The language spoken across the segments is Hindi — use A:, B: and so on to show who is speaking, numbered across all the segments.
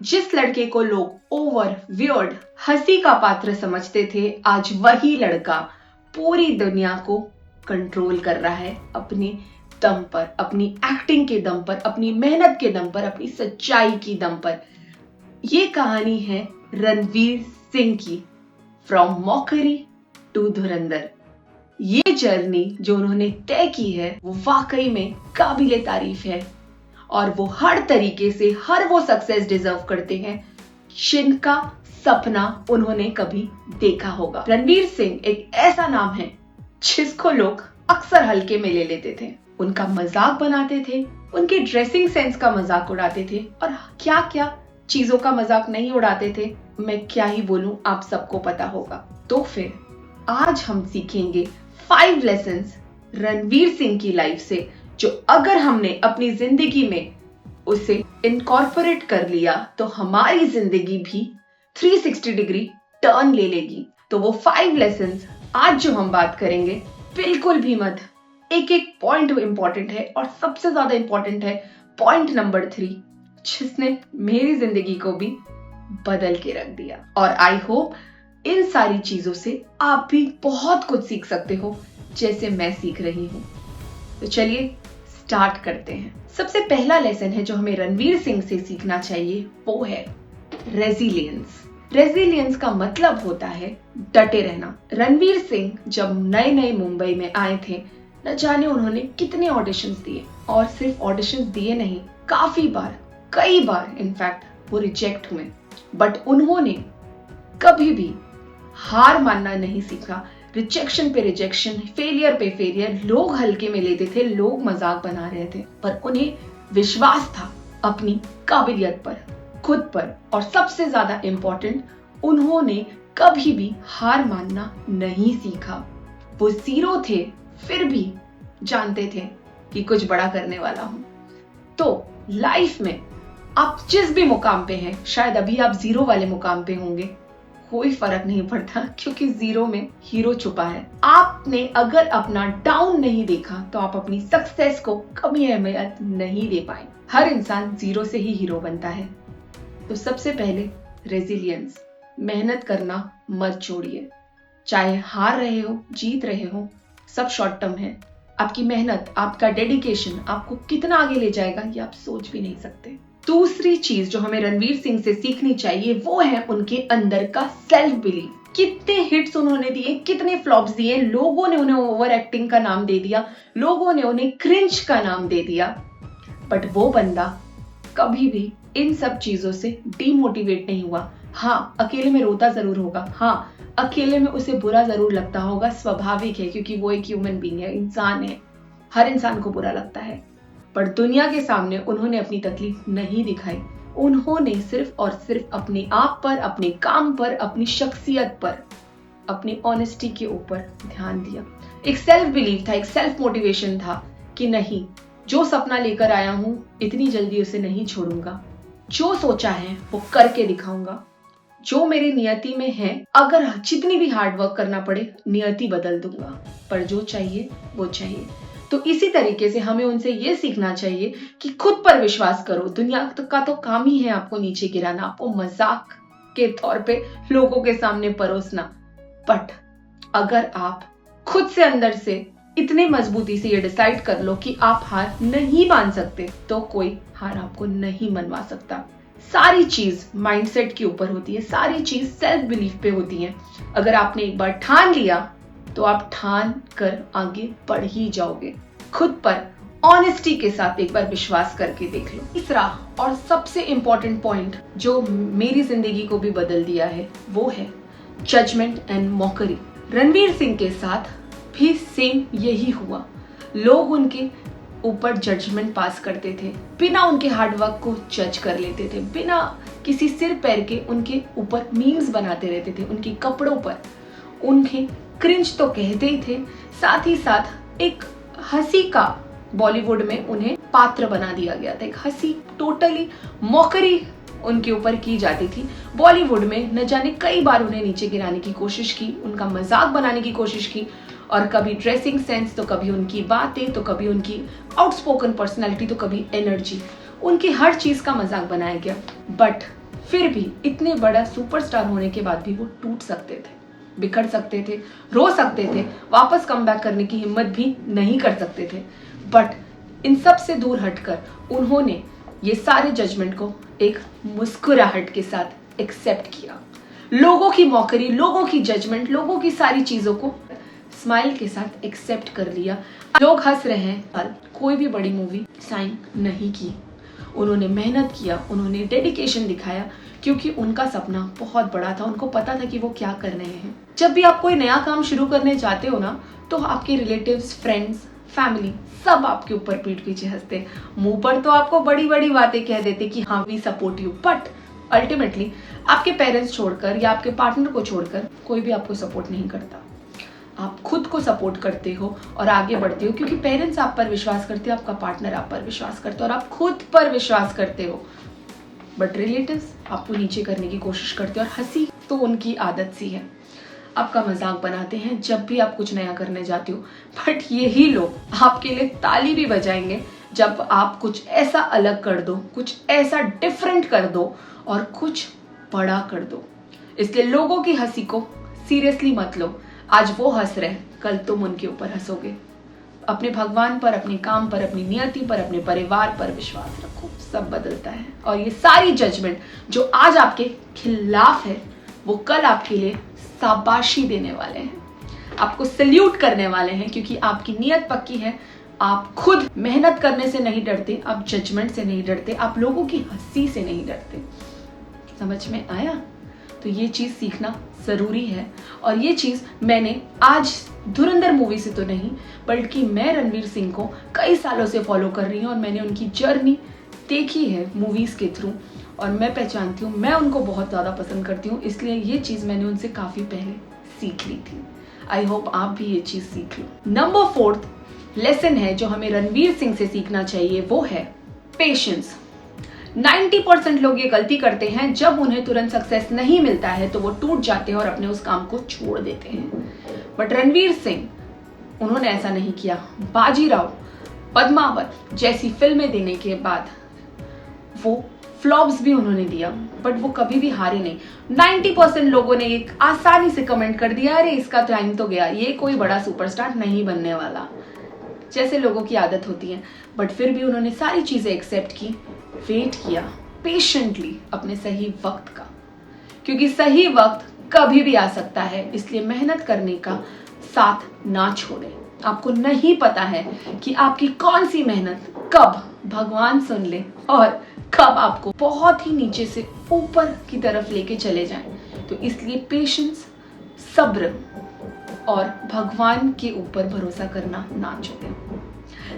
A: जिस लड़के को लोग ओवर वियर्ड हंसी का पात्र समझते थे, आज वही लड़का पूरी दुनिया को कंट्रोल कर रहा है अपने दम पर, अपनी एक्टिंग के दम पर, अपनी मेहनत के दम पर, अपनी सच्चाई की दम पर। ये कहानी है रणवीर सिंह की, फ्रॉम मॉकरी टू धुरंधर। ये जर्नी जो उन्होंने तय की है वो वाकई में काबिले तारीफ है और वो हर तरीके से हर वो सक्सेस डिजर्व करते हैं जिनका सपना उन्होंने कभी देखा होगा। रणवीर सिंह एक ऐसा नाम है जिसको लोग अक्सर हल्के में ले लेते थे, उनका मजाक बनाते थे, उनके ड्रेसिंग सेंस का मजाक उड़ाते थे और क्या क्या चीजों का मजाक नहीं उड़ाते थे, मैं क्या ही बोलूं, आप सबको पता होगा। तो फिर आज हम सीखेंगे 5 लेसन्स रणवीर सिंह की लाइफ से, जो अगर हमने अपनी जिंदगी में उसे इनकॉर्पोरेट कर लिया तो हमारी जिंदगी भी 360 डिग्री टर्न ले लेगी। तो वो 5 लेसन्स आज जो हम बात करेंगे, बिल्कुल भी मत, एक एक पॉइंट इंपॉर्टेंट है और सबसे ज्यादा इंपॉर्टेंट है पॉइंट नंबर 3, जिसने मेरी जिंदगी को भी बदल के रख दिया। और आई होप इन सारी चीजों से आप भी बहुत कुछ सीख सकते हो जैसे मैं सीख रही हूं। तो चलिए स्टार्ट करते हैं। सबसे पहला लेसन है जो हमें रणवीर सिंह से सीखना चाहिए, वो है रेजिलियंस। रेजिलियंस का मतलब होता है डटे रहना। रणवीर सिंह जब नए नए मुंबई में आए थे, न जाने उन्होंने कितने ऑडिशंस दिए, और सिर्फ ऑडिशंस दिए नहीं, काफी बार, कई बार इनफैक्ट वो रिजेक्ट हुए, बट उन्होंने कभी भी हार मानना नहीं सीखा। रिजेक्शन पे रिजेक्शन, फेलियर पे फेलियर, लोग हल्के में लेते थे, लोग मजाक बना रहे थे, पर उन्हें विश्वास था अपनी काबिलियत पर, खुद पर, और सबसे ज्यादा इंपॉर्टेंट, उन्होंने कभी भी हार मानना नहीं सीखा। वो 0 थे, फिर भी जानते थे कि कुछ बड़ा करने वाला हूं। तो लाइफ में आप जिस भी मुकाम पे हैं, शायद अभी आप 0 वाले मुकाम पे होंगे, कोई फर्क नहीं पड़ता, क्योंकि 0 में हीरो छुपा है। आपने अगर अपना डाउन नहीं देखा तो आप अपनी सक्सेस को कभी अहमियत नहीं दे पाए। हर इंसान 0 से ही हीरो बनता है। तो सबसे पहले रेजिलियंस, मेहनत करना मत छोड़िए। चाहे हार रहे हो, जीत रहे हो, सब शॉर्ट टर्म है। आपकी मेहनत, आपका डेडिकेशन आपको कितना आगे ले जाएगा ये आप सोच भी नहीं सकते। दूसरी चीज जो हमें रणवीर सिंह से सीखनी चाहिए वो है उनके अंदर का सेल्फ बिलीव। कितने हिट्स उन्होंने दिए, कितने फ्लॉप्स दिए, लोगों ने उन्हें ओवर एक्टिंग का नाम दे दिया, लोगों ने उन्हें क्रिंज का नाम दे दिया, बट वो बंदा कभी भी इन सब चीजों से डीमोटिवेट नहीं हुआ। हाँ, अकेले में रोता जरूर होगा, हाँ, अकेले में उसे बुरा जरूर लगता होगा, स्वाभाविक है, क्योंकि वो एक ह्यूमन बीइंग है, इंसान है, हर इंसान को बुरा लगता है, पर दुनिया के सामने उन्होंने अपनी तकलीफ नहीं दिखाई। उन्होंने सिर्फ और सिर्फ अपने आप पर, अपने काम पर, अपनी शख्सियत पर, अपनी ऑनेस्टी के ऊपर ध्यान दिया। एक सेल्फ बिलीव था, एक सेल्फ मोटिवेशन था कि नहीं, जो सपना लेकर आया हूं इतनी जल्दी उसे नहीं छोड़ूंगा, जो सोचा है वो करके दिखाऊंगा, जो मेरी नियति में है, अगर जितनी भी हार्डवर्क करना पड़े नियति बदल दूंगा, पर जो चाहिए वो चाहिए। तो इसी तरीके से हमें उनसे ये सीखना चाहिए कि खुद पर विश्वास करो। दुनिया का तो काम ही है आपको नीचे गिराना, आपको मजाक के तौर पे लोगों के सामने परोसना, बट अगर आप खुद से अंदर से इतने मजबूती से ये डिसाइड कर लो कि आप हार नहीं मान सकते, तो कोई हार आपको नहीं मनवा सकता। सारी चीज माइंडसेट के ऊपर होती है, सारी चीज सेल्फ बिलीफ पे होती है। अगर आपने एक बार ठान लिया तो आप ठान कर आगे बढ़ ही जाओगे। खुद पर ऑनेस्टी के साथ एक बार विश्वास करके देख लो। तीसरा और सबसे इंपॉर्टेंट पॉइंट जो मेरी जिंदगी को भी बदल दिया है वो है judgement and mockery. Ranveer Singh के साथ भी सेम यही हुआ। लोग उनके ऊपर जजमेंट पास करते थे, बिना उनके हार्डवर्क को जज कर लेते थे, बिना किसी सिर पैर के उनके ऊपर मीम्स बनाते रहते थे, उनके कपड़ों पर उनके क्रिंज तो कहते ही थे, साथ ही साथ एक हंसी का बॉलीवुड में उन्हें पात्र बना दिया गया था। एक हंसी, टोटली मॉकरी उनके ऊपर की जाती थी। बॉलीवुड में न जाने कई बार उन्हें नीचे गिराने की कोशिश की, उनका मजाक बनाने की कोशिश की, और कभी ड्रेसिंग सेंस, तो कभी उनकी बातें, तो कभी उनकी आउटस्पोकन पर्सनैलिटी, तो कभी एनर्जी, उनकी हर चीज का मजाक बनाया गया। बट फिर भी इतने बड़ा सुपरस्टार होने के बाद भी वो टूट सकते थे, बिखर सकते थे, रो सकते थे, वापस कम बैक करने की हिम्मत भी नहीं कर सकते थे। बट इन सब से दूर हटकर उन्होंने ये सारे जजमेंट को एक मुस्कुराहट के साथ एक्सेप्ट किया। लोगों की मौकरी, लोगों की जजमेंट, लोगों की सारी चीजों को स्माइल के साथ एक्सेप्ट कर लिया। लोग हंस रहे हैं, पर कोई भी बड़ी मूवी साइन नहीं की। उन्होंने मेहनत किया, उन्होंने डेडिकेशन दिखाया, क्योंकि उनका सपना बहुत बड़ा था। उनको पता था कि वो क्या कर रहे हैं। जब भी आप कोई नया काम शुरू करने जाते हो ना, तो आपके रिलेटिव्स, फ्रेंड्स, फैमिली सब आपके ऊपर पीठ पीछे हंसते। मुंह पर तो आपको बड़ी बड़ी बातें कह देते कि हाँ we support you, but ultimately आपके पेरेंट्स छोड़कर या आपके पार्टनर को छोड़कर कोई भी आपको सपोर्ट नहीं करता। आप खुद को सपोर्ट करते हो और आगे बढ़ते हो, क्योंकि पेरेंट्स आप पर विश्वास करते हो, आपका पार्टनर आप पर विश्वास करते हो और आप खुद पर विश्वास करते हो। बट रिलेटिव्स आपको नीचे करने की कोशिश करते हो और हंसी तो उनकी आदत सी है, आपका मजाक बनाते हैं जब भी आप कुछ नया करने जाते हो। बट यही लोग आपके लिए ताली भी बजाएंगे जब आप कुछ ऐसा अलग कर दो, कुछ ऐसा डिफरेंट कर दो और कुछ बड़ा कर दो। इसलिए लोगों की हंसी को सीरियसली मत लो। आज वो हंस रहे, कल तुम उनके ऊपर हंसोगे। अपने भगवान पर, अपने काम पर, अपनी नियति पर, अपने परिवार पर विश्वास रखो, सब बदलता है। और ये सारी जजमेंट जो आज आपके खिलाफ है, वो कल आपके लिए शाबाशी देने वाले हैं, आपको सल्यूट करने वाले हैं, क्योंकि आपकी नियत पक्की है। आप खुद मेहनत करने से नहीं डरते, आप जजमेंट से नहीं डरते, आप लोगों की हंसी से नहीं डरते। समझ में आया? तो ये चीज सीखना जरूरी है। और ये चीज मैंने आज धुरंधर मूवी से तो नहीं, बल्कि मैं रणवीर सिंह को कई सालों से फॉलो कर रही हूँ और मैंने उनकी जर्नी देखी है मूवीज के थ्रू, और मैं पहचानती हूँ, मैं उनको बहुत ज्यादा पसंद करती हूँ। इसलिए ये चीज मैंने उनसे काफी पहले सीख ली थी। आई होप आप भी ये चीज सीख लो। नंबर 4 लेसन है जो हमें रणवीर सिंह से सीखना चाहिए, वो है पेशेंस। 90% लोग ये गलती करते हैं, जब उन्हें तुरंत सक्सेस नहीं मिलता है तो वो टूट जाते हैं और अपने उस काम को छोड़ देते हैं। बट रणवीर सिंह, उन्होंने ऐसा नहीं किया। बाजीराव, पद्मावत जैसी फिल्में देने के बाद वो फ्लॉप्स भी उन्होंने दिया, बट वो कभी भी हारे नहीं। 90% लोगों ने एक आसानी से कमेंट कर दिया, अरे इसका टाइम तो गया, ये कोई बड़ा सुपरस्टार नहीं बनने वाला, जैसे लोगों की आदत होती है। बट फिर भी उन्होंने सारी चीजें एक्सेप्ट की, वेट किया पेशेंटली अपने सही वक्त का, क्योंकि सही वक्त कभी भी आ सकता है। इसलिए मेहनत करने का साथ ना छोड़े। आपको नहीं पता है कि आपकी कौन सी मेहनत कब भगवान सुन ले और कब आपको बहुत ही नीचे से ऊपर की तरफ लेके चले जाएं। तो इसलिए पेशेंस, सब्र और भगवान के ऊपर भरोसा करना ना छोड़ें।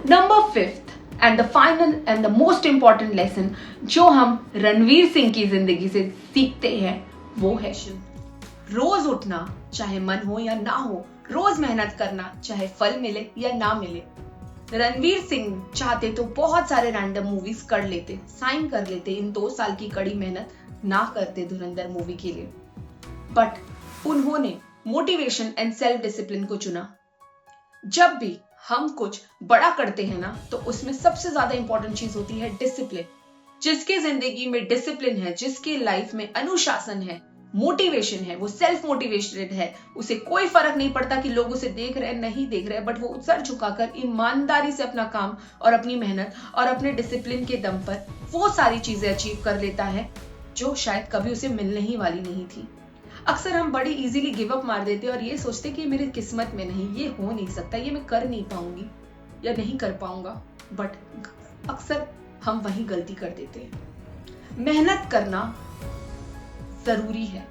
A: Number 5 and the final and the most important lesson जो हम रणवीर सिंह की जिंदगी से सीखते हैं, वो है रोज उठना, चाहे मन हो या ना हो, रोज मेहनत करना, चाहे फल मिले या ना मिले। रणवीर सिंह चाहते तो बहुत सारे रैंडम मूवीज कर लेते, साइन कर लेते, इन 2 साल की कड़ी मेहनत ना करते धुरंधर मूवी के लिए। बट उन्होंने मोटिवेशन एंड सेल्फ डिसिप्लिन को चुना। जब भी हम कुछ बड़ा करते हैं ना, तो उसमें सबसे ज्यादा इंपॉर्टेंट चीज होती है डिसिप्लिन। जिसके जिंदगी में डिसिप्लिन है, जिसके लाइफ में अनुशासन है, मोटिवेशन है, वो सेल्फ मोटिवेटेड है, उसे कोई फर्क नहीं पड़ता कि लोग उसे देख रहे हैं नहीं देख रहे, बट वो सर झुकाकर ईमानदारी से अपना काम और अपनी मेहनत और अपने डिसिप्लिन के दम पर वो सारी चीजें अचीव कर लेता है जो शायद कभी उसे मिलने ही वाली नहीं थी। अक्सर हम बड़ी इजीली गिव अप मार देते और ये सोचते कि मेरी किस्मत में नहीं, ये हो नहीं सकता, ये मैं कर नहीं पाऊंगी या नहीं कर पाऊंगा। बट अक्सर हम वही गलती कर देते हैं। मेहनत करना जरूरी है।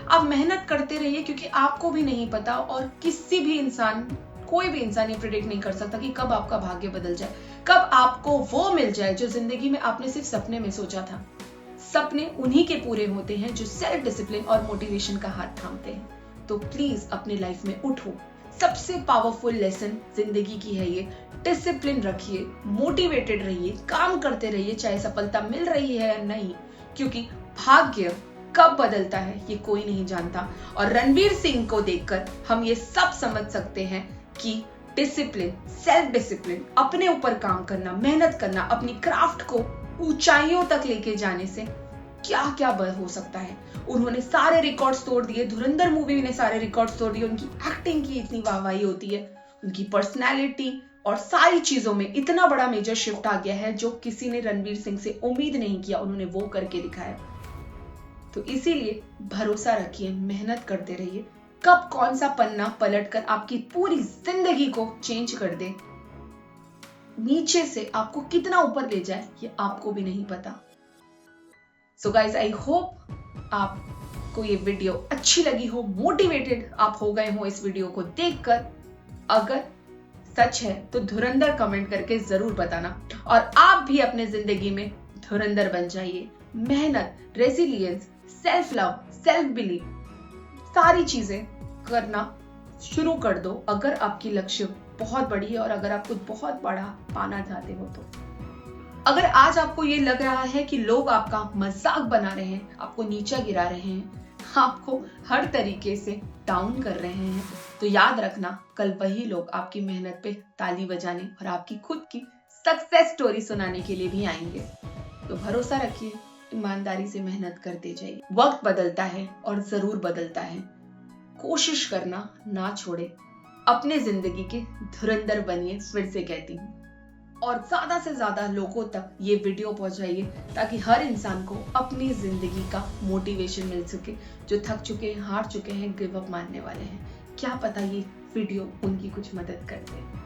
A: आप मेहनत करते रहिए, क्योंकि आपको भी नहीं पता और किसी भी इंसान, कोई भी इंसान ये प्रेडिक्ट नहीं कर सकता कि कब आपका भाग्य बदल जाए, कब आपको वो मिल जाए जो जिंदगी में आपने सिर्फ सपने में सोचा था। सपने उन्हीं के पूरे होते हैं जो सेल्फ डिसिप्लिन और मोटिवेशन का हाथ थामते हैं। तो प्लीज अपने लाइफ में उठो। सबसे पावरफुल लेसन जिंदगी की है ये। डिसिप्लिन रखिए, मोटिवेटेड रहिए, काम करते रहिए, चाहे सफलता मिल रही है या नहीं, क्योंकि भाग्य कब बदलता है ये कोई नहीं जानता। और रणवीर सिंह को देखकर हम ये सब समझ सकते हैं कि डिसिप्लिन, सेल्फ डिसिप्लिन, अपने ऊपर काम करना, मेहनत करना, अपनी क्राफ्ट को ऊंचाइयों तक लेके जाने से क्या क्या हो सकता है। उन्होंने सारे रिकॉर्ड्स तोड़ दिए, धुरंधर मूवी ने सारे रिकॉर्ड्स तोड़ दिए। उनकी एक्टिंग की इतनी वाहवाही होती है, उनकी पर्सनैलिटी और सारी चीजों में इतना बड़ा मेजर शिफ्ट आ गया है जो किसी ने रणवीर सिंह से उम्मीद नहीं किया, उन्होंने वो करके दिखाया। तो इसीलिए भरोसा रखिए, मेहनत करते रहिए। कब कौन सा पन्ना पलटकर आपकी पूरी जिंदगी को चेंज कर दे, नीचे से आपको कितना ऊपर ले जाए, ये आपको भी नहीं पता। सो गाइज, आई होप आपको ये वीडियो अच्छी लगी हो, मोटिवेटेड आप हो गए हो इस वीडियो को देखकर। अगर सच है तो धुरंधर कमेंट करके जरूर बताना, और आप भी अपने जिंदगी में धुरंधर बन जाइए। मेहनत, resilience, self love, self believe, सारी चीजें करना शुरू कर दो अगर आपकी लक्ष्य बहुत बड़ी है और अगर आप कुछ बहुत बड़ा पाना चाहते हो तो। अगर आज आपको ये लग रहा है कि लोग आपका मजाक बना रहे हैं, आपको नीचा गिरा रहे हैं, आपको हर तरीके से डाउन कर रहे हैं, तो याद रखना कल वही लोग आपकी मेहनत पे ताली बजाने और आपकी खुद की सक्सेस स्टोरी सुनाने के लिए भी आएंगे। तो भरोसा रखिए, ईमानदारी से मेहनत करते जाइए। वक्त बदलता है और जरूर बदलता है। कोशिश करना ना छोड़े, अपने जिंदगी के धुरंधर बनिए, फिर से कहती हूँ। और ज्यादा से ज्यादा लोगों तक ये वीडियो पहुंचाइए ताकि हर इंसान को अपनी जिंदगी का मोटिवेशन मिल सके। जो थक चुके हैं, हार चुके हैं, गिव अप मारने वाले हैं, क्या पता ये वीडियो उनकी कुछ मदद कर दे।